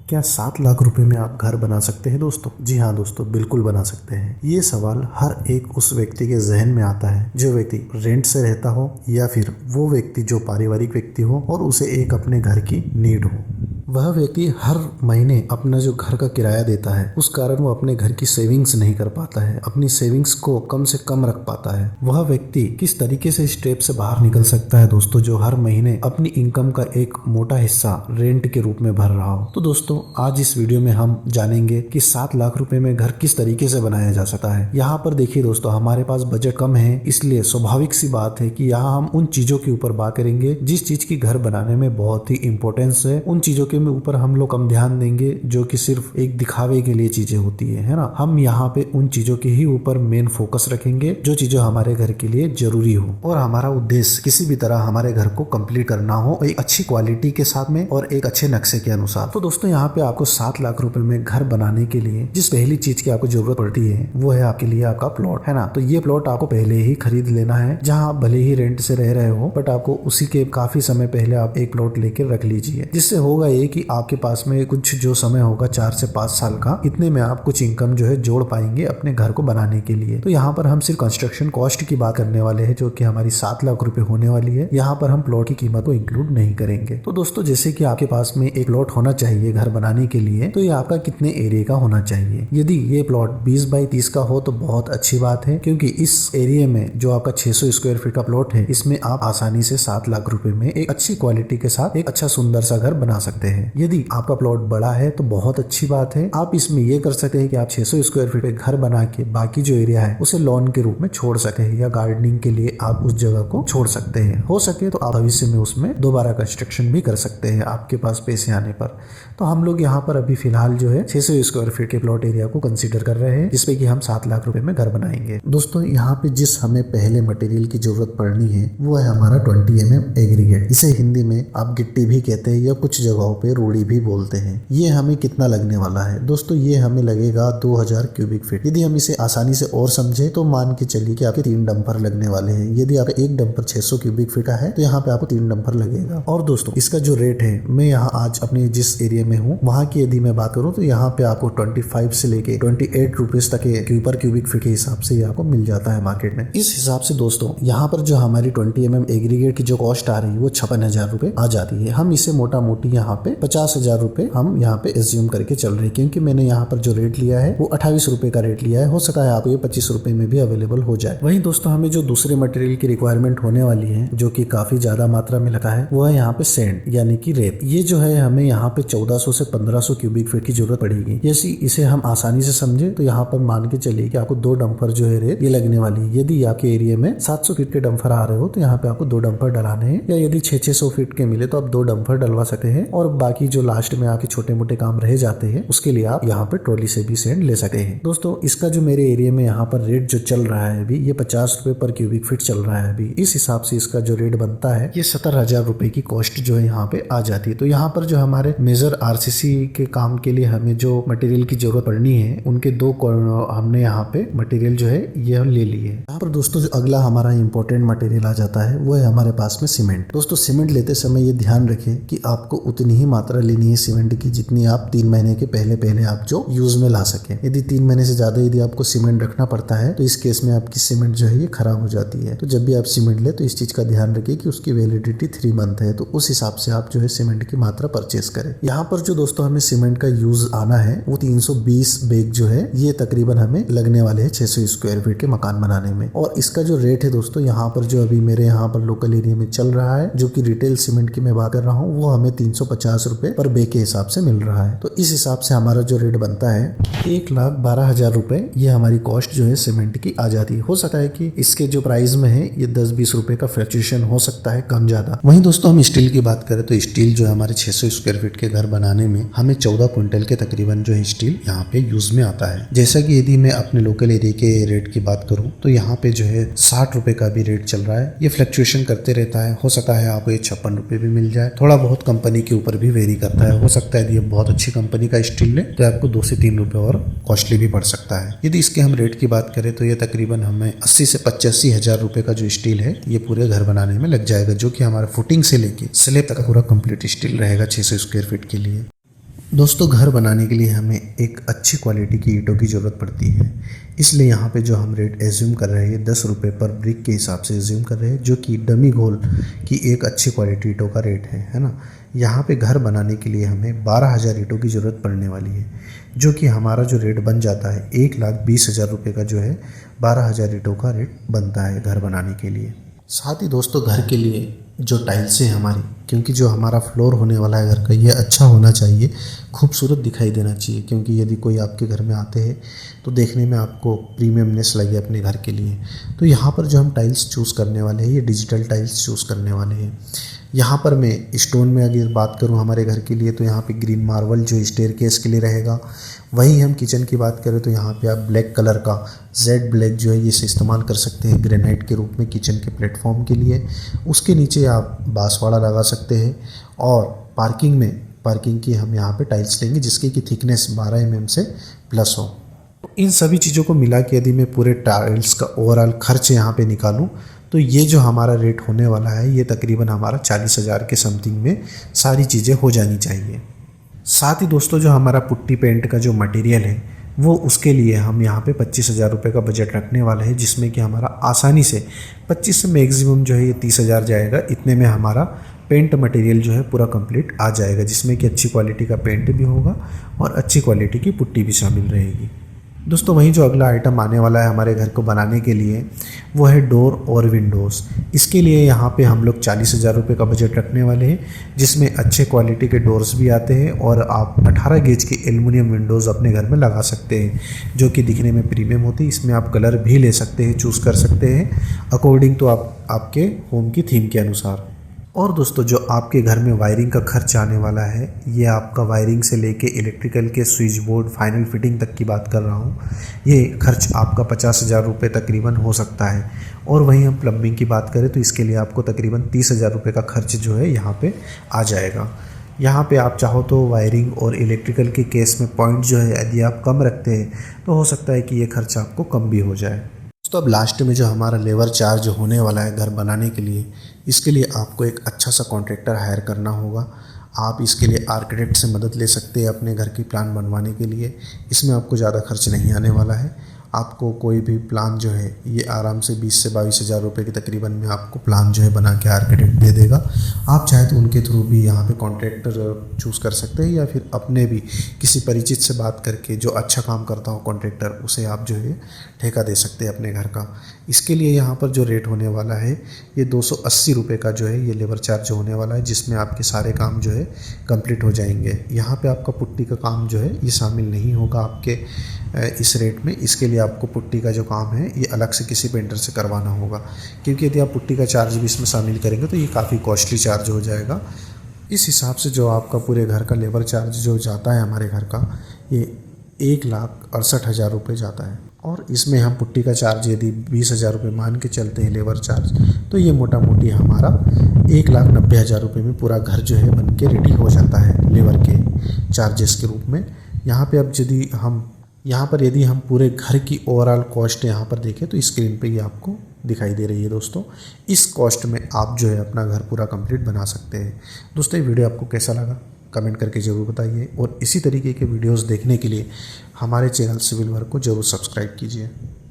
क्या 7 लाख रुपए में आप घर बना सकते हैं दोस्तों? जी हाँ दोस्तों, बिल्कुल बना सकते हैं। ये सवाल हर एक उस व्यक्ति के जहन में आता है जो व्यक्ति रेंट से रहता हो या फिर वो व्यक्ति जो पारिवारिक व्यक्ति हो और उसे एक अपने घर की नीड हो। वह व्यक्ति हर महीने अपना जो घर का किराया देता है उस कारण वो अपने घर की सेविंग्स नहीं कर पाता है, अपनी सेविंग्स को कम से कम रख पाता है। वह व्यक्ति किस तरीके से स्टेप से बाहर निकल सकता है दोस्तों, जो हर महीने अपनी इनकम का एक मोटा हिस्सा रेंट के रूप में भर रहा हो। तो दोस्तों आज इस वीडियो में हम जानेंगे कि 7 लाख रुपए में घर किस तरीके से बनाया जा सकता है। यहाँ पर देखिए दोस्तों, हमारे पास बजट कम है, इसलिए स्वाभाविक सी बात है कि यहाँ हम उन चीजों के ऊपर बात करेंगे जिस चीज की घर बनाने में बहुत ही इंपॉर्टेंस है। उन चीजों के ऊपर हम लोग कम ध्यान देंगे जो कि सिर्फ एक दिखावे के लिए चीजें होती है ना। हम यहाँ पे उन चीजों के ही ऊपर मेन फोकस रखेंगे जो चीजें हमारे घर के लिए जरूरी हो और हमारा उद्देश्य किसी भी तरह हमारे घर को कंप्लीट करना हो एक अच्छी क्वालिटी के साथ में और एक अच्छे नक्शे के अनुसार। तो दोस्तों यहाँ पे आपको 7 लाख रुपए में घर बनाने के लिए जिस पहली चीज की आपको जरूरत पड़ती है वो है आपके लिए आपका प्लॉट, है ना। तो ये प्लॉट आपको पहले ही खरीद लेना है। जहाँ आप भले ही रेंट से रह रहे हो बट आपको उसी के काफी समय पहले आप एक प्लॉट लेकर रख लीजिए, जिससे होगा ये कि आपके पास में कुछ जो समय होगा 4 से 5 साल का, इतने में आप कुछ इनकम जो है जोड़ पाएंगे अपने घर को बनाने के लिए। तो यहाँ पर हम सिर्फ कंस्ट्रक्शन कॉस्ट की बात करने वाले हैं जो कि हमारी 7 लाख रुपए होने वाली है। यहाँ पर हम प्लॉट की कीमत को इंक्लूड नहीं करेंगे। तो दोस्तों जैसे कि आपके पास में एक प्लॉट होना चाहिए घर बनाने के लिए, तो ये आपका कितने एरिया का होना चाहिए। यदि ये प्लॉट 20 बाई 30 का हो तो बहुत अच्छी बात है, क्योंकि इस एरिया में जो आपका 600 स्क्वायर फीट का प्लॉट है इसमें आप आसानी से 7 लाख रुपए में एक अच्छी क्वालिटी के साथ एक अच्छा सुंदर सा घर बना सकते हैं। यदि आपका प्लॉट बड़ा है तो बहुत अच्छी बात है। आप इसमें ये कर सकते हैं कि आप 600 स्क्वायर फीट पे घर बना के बाकी जो एरिया है उसे लॉन के रूप में छोड़ सकते हैं या गार्डनिंग के लिए आप उस जगह को छोड़ सकते हैं। हो सके तो आप भविष्य में उसमें दोबारा कंस्ट्रक्शन भी कर सकते हैं आपके पास पैसे आने पर। तो हम लोग यहाँ पर अभी फिलहाल जो है 600 स्क्वायर फीट के प्लॉट एरिया को कंसीडर कर रहे हैं जिसपे कि हम 7 लाख रुपए में घर बनाएंगे। दोस्तों यहाँ पे जिस हमें पहले मटेरियल की जरूरत पड़नी है वो है हमारा 20 mm एग्रीगेट। इसे हिंदी में आप गिट्टी भी कहते हैं या कुछ जगहों पे रूढ़ी भी बोलते हैं। ये हमें कितना लगने वाला है दोस्तों, ये हमें लगेगा 2000 क्यूबिक फीट। यदि हम इसे आसानी से और समझे तो मान के चलिए कि आपके 3 डंपर लगने वाले हैं। यदि आपका एक डंपर 600 क्यूबिक फीट का है तो यहाँ पे आपको 3 डंपर लगेगा। और दोस्तों इसका जो रेट है, मैं यहाँ आज अपने जिस एरिया में हूँ वहाँ की यदि मैं बात करूँ तो यहाँ पे आपको 25 से लेके 28 रुपीज तक पर क्यूबिक फीट के हिसाब से आपको मिल जाता है मार्केट में। इस हिसाब से दोस्तों यहाँ पर जो हमारी 20 mm एग्रीगेट की जो कॉस्ट आ रही है वो 56,000 रुपए आ जाती है। हम इसे मोटा मोटी यहाँ पे 50,000 रुपए हम यहाँ पे एज्यूम करके चल रहे हैं, क्योंकि मैंने यहाँ पर जो रेट लिया है वो 28 रुपए का रेट लिया है। हो सकता है आपको ये 25 रुपए में भी अवेलेबल हो जाए। वहीं दोस्तों हमें जो दूसरे मटेरियल की रिक्वायरमेंट होने वाली है जो कि काफी ज्यादा मात्रा में लगा है वो है यहाँ पे सैंड यानी कि रेत। ये जो है हमें यहाँ पे 1400 से 1500 क्यूबिक फीट की जरूरत पड़ेगी। जैसे इसे हम आसानी से समझे तो यहाँ पर मान के चलिए कि आपको 2 डंपर जो है रेत ये लगने वाली है। यदि आपके एरिया में 700 फीट के डंपर आ रहे हो तो यहाँ पे आपको 2 डंपर डलाने हैं, या यदि 600 फीट के मिले तो आप 2 डंपर डलवा सकते हैं और बाकी जो लास्ट में आपके छोटे मोटे काम रह जाते हैं उसके लिए आप यहाँ पे ट्रॉली से भी सैंड ले सकते हैं। दोस्तों इसका जो मेरे एरिया में यहाँ पर रेट जो चल रहा है अभी ये 50 रुपए पर क्यूबिक फीट चल रहा है अभी। इस हिसाब से इसका जो रेट बनता है ये 70,000 रुपए की कॉस्ट जो है यहाँ पे आ जाती है। तो यहाँ पर जो हमारे मेजर आरसीसी के काम के लिए हमें जो मटेरियल की जरूरत पड़नी है उनके 2 हमने यहाँ पे मटेरियल जो है ये ले लिए। यहाँ पर दोस्तों जो अगला हमारा इंपॉर्टेंट मटेरियल आ जाता है वो है हमारे पास में सीमेंट। दोस्तों सीमेंट लेते समय ये ध्यान रखें कि आपको उतनी ही मात्रा लेनी है सीमेंट की जितनी आप 3 महीने के पहले आप जो यूज में ला सके। यदि 3 महीने से ज्यादा यदि आपको सीमेंट रखना पड़ता है तो इस केस में आपकी सीमेंट जो है ये खराब हो जाती है। तो जब भी आप सीमेंट ले तो इस चीज का ध्यान रखिए कि उसकी वैलिडिटी 3 मंथ है, तो उस हिसाब से आप जो है सीमेंट की मात्रा परचेस करें। यहाँ पर जो दोस्तों हमें सीमेंट का यूज आना है वो 320 बैग जो है ये तकरीबन हमें लगने वाले हैं 600 स्क्वायर फीट के मकान बनाने में। और इसका जो रेट है दोस्तों यहाँ पर जो अभी मेरे यहाँ पर लोकल एरिया में चल रहा है जो कि रिटेल सीमेंट की मैं बात कर रहा हूँ वो हमें 350 रुपए पर बैग के हिसाब से मिल रहा है। तो इस हिसाब से हमारा जो रेट बनता है 1,12,000 रुपए ये हमारी कॉस्ट जो है सीमेंट की आ जाती है। हो सकता है कि इसके जो प्राइस में है ये 10-20 रुपए का फ्लक्चुएशन हो सकता है कम ज्यादा। वहीं दोस्तों हम स्टील की बात करें तो स्टील जो है हमारे 600 स्क्वायर फीट के घर बनाने में हमें 14 क्विंटल के तकरीबन जो है स्टील यहाँ पे यूज में आता है। जैसा कि यदि मैं अपने लोकल एरिया के रेट की बात करूँ तो यहाँ पे जो है 60 रुपए का भी रेट चल रहा है। ये फ्लक्चुएशन करते रहता है, हो सकता है आपको ये 56 रुपए भी मिल जाए, थोड़ा बहुत कंपनी के ऊपर भी वेरी करता है। हो सकता है यदि बहुत अच्छी कंपनी का स्टील ले तो आपको 2 से 3 रुपए और कॉस्टली भी पड़ सकता है। यदि इसके हम रेट की बात करें तो ये तकरीबन हमें 80 से 85,000 रुपए का जो स्टील है ये पूरे घर बनाने में लग जाएगा, जो कि हमारा फुटिंग से लेके स्लैब तक पूरा कंप्लीट स्टील रहेगा 600 स्क्वायर फीट के लिए। दोस्तों घर बनाने के लिए हमें एक अच्छी क्वालिटी की ईंटों की ज़रूरत पड़ती है, इसलिए यहाँ पे जो हम रेट एज्यूम कर रहे हैं 10 रुपये पर ब्रिक के हिसाब से एज्यूम कर रहे हैं, जो कि डमी घोल की एक अच्छी क्वालिटी ईंटों का रेट है ना। यहाँ पे घर बनाने के लिए हमें 12,000 ईंटों की ज़रूरत पड़ने वाली है, जो कि हमारा जो रेट बन जाता है 1,20,000 रुपये का जो है 12,000 ईंटों का रेट बनता है घर बनाने के लिए। साथ ही दोस्तों घर के लिए जो टाइल्स है हमारी, क्योंकि जो हमारा फ्लोर होने वाला है घर का ये अच्छा होना चाहिए, खूबसूरत दिखाई देना चाहिए, क्योंकि यदि कोई आपके घर में आते हैं तो देखने में आपको प्रीमियमनेस लगे अपने घर के लिए। तो यहाँ पर जो हम टाइल्स चूज़ करने वाले हैं ये डिजिटल टाइल्स चूज़ करने वाले हैं। यहाँ पर मैं स्टोन में अगर बात करूँ हमारे घर के लिए तो यहाँ पे ग्रीन मार्बल जो स्टेयरकेस के लिए रहेगा। वहीं हम किचन की बात करें तो यहाँ पे आप ब्लैक कलर का जेड ब्लैक जो है ये से इस्तेमाल कर सकते हैं ग्रेनाइट के रूप में किचन के प्लेटफॉर्म के लिए। उसके नीचे आप बांसवाड़ा लगा सकते हैं और पार्किंग की हम यहाँ पे टाइल्स लेंगे जिसकी की थिकनेस 12 mm से प्लस हो। इन सभी चीज़ों को मिला के यदि मैं पूरे टाइल्स का ओवरऑल खर्च यहाँ पे निकालूँ तो ये जो हमारा रेट होने वाला है ये तकरीबन हमारा 40,000 के समथिंग में सारी चीज़ें हो जानी चाहिए। साथ ही दोस्तों जो हमारा पुट्टी पेंट का जो मटेरियल है वो उसके लिए हम यहाँ पे 25,000 रुपये का बजट रखने वाले हैं, जिसमें कि हमारा आसानी से 25 से मैक्सिमम जो है ये 30,000 जाएगा। इतने में हमारा पेंट मटेरियल जो है पूरा कंप्लीट आ जाएगा, जिसमें कि अच्छी क्वालिटी का पेंट भी होगा और अच्छी क्वालिटी की पुट्टी भी शामिल रहेगी। दोस्तों वहीं जो अगला आइटम आने वाला है हमारे घर को बनाने के लिए वो है डोर और विंडोज़। इसके लिए यहाँ पे हम लोग 40,000 रुपये का बजट रखने वाले हैं, जिसमें अच्छे क्वालिटी के डोर्स भी आते हैं और आप 18 गेज की एल्युमिनियम विंडोज़ अपने घर में लगा सकते हैं, जो कि दिखने में प्रीमियम होती है। इसमें आप कलर भी ले सकते हैं, चूज़ कर सकते हैं अकॉर्डिंग टू आपके होम की थीम के अनुसार। और दोस्तों जो आपके घर में वायरिंग का खर्च आने वाला है ये आपका वायरिंग से लेके इलेक्ट्रिकल के स्विच बोर्ड फाइनल फिटिंग तक की बात कर रहा हूँ, ये खर्च आपका 50,000 रुपये तकरीबन हो सकता है। और वहीं हम प्लम्बिंग की बात करें तो इसके लिए आपको तकरीबन 30,000 रुपये का खर्च जो है यहाँ पे आ जाएगा। यहाँ पे आप चाहो तो वायरिंग और इलेक्ट्रिकल के केस में पॉइंट जो है यदि आप कम रखते हैं तो हो सकता है कि ये खर्च आपको कम भी हो जाए। तो अब लास्ट में जो हमारा लेबर चार्ज होने वाला है घर बनाने के लिए, इसके लिए आपको एक अच्छा सा कॉन्ट्रैक्टर हायर करना होगा। आप इसके लिए आर्किटेक्ट से मदद ले सकते हैं अपने घर की प्लान बनवाने के लिए। इसमें आपको ज़्यादा खर्च नहीं आने वाला है। आपको कोई भी प्लान जो है ये आराम से 20 से 22,000 रुपये के तकरीबन में आपको प्लान जो है बना के आर्किटेक्ट दे देगा। आप चाहे तो उनके थ्रू भी यहाँ पे कॉन्ट्रैक्टर चूज़ कर सकते हैं, या फिर अपने भी किसी परिचित से बात करके जो अच्छा काम करता हो कॉन्ट्रैक्टर उसे आप जो है ठेका दे सकते हैं अपने घर का। इसके लिए यहाँ पर जो रेट होने वाला है ये 280 रुपये का जो है ये लेबर चार्ज होने वाला है, जिसमें आपके सारे काम जो है कंप्लीट हो जाएंगे। यहाँ पे आपका पुट्टी का काम जो है ये शामिल नहीं होगा आपके इस रेट में। इसके लिए आपको पुट्टी का जो काम है ये अलग से किसी पेंटर से करवाना होगा, क्योंकि यदि आप पुट्टी का चार्ज भी इसमें शामिल करेंगे तो ये काफ़ी कॉस्टली चार्ज हो जाएगा। इस हिसाब से जो आपका पूरे घर का लेबर चार्ज जो जाता है हमारे घर का ये 1,68,000 रुपये जाता है। और इसमें हम पुट्टी का चार्ज यदि 20,000 रुपये मान के चलते हैं लेबर चार्ज, तो ये मोटा मोटी हमारा 1,90,000 रुपये में पूरा घर जो है बन के रेडी हो जाता है लेबर के चार्जेस के रूप में। यहाँ पर यदि हम पूरे घर की ओवरऑल कॉस्ट यहाँ पर देखें तो स्क्रीन पे ये आपको दिखाई दे रही है दोस्तों। इस कॉस्ट में आप जो है अपना घर पूरा कंप्लीट बना सकते हैं। दोस्तों ये वीडियो आपको कैसा लगा कमेंट करके ज़रूर बताइए, और इसी तरीके के वीडियोस देखने के लिए हमारे चैनल सिविल वर्क को ज़रूर सब्सक्राइब कीजिए।